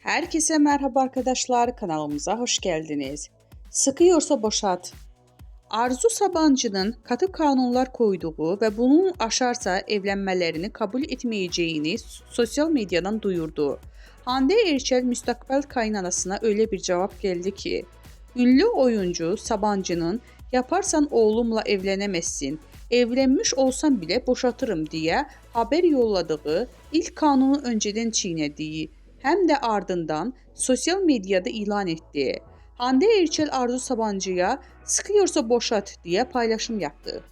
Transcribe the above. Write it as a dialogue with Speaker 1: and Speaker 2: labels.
Speaker 1: Herkese merhaba arkadaşlar, kanalımıza hoş geldiniz. Sıkıyorsa boşat. Arzu Sabancı'nın katı kanunlar koyduğu ve bunun aşarsa evlenmelerini kabul etmeyeceğini sosyal medyadan duyurdu. Hande Erçel müstakbel kaynanasına öyle bir cevap geldi ki, ünlü oyuncu Sabancı'nın yaparsan oğlumla evlenemezsin, evlenmiş olsam bile boşatırım diye haber yolladığı ilk kanunu önceden çiğnediği hem de ardından sosyal medyada ilan etti. Hande Erçel Arzu Sabancı'ya "Sıkıyorsa boşat" diye paylaşım yaptı.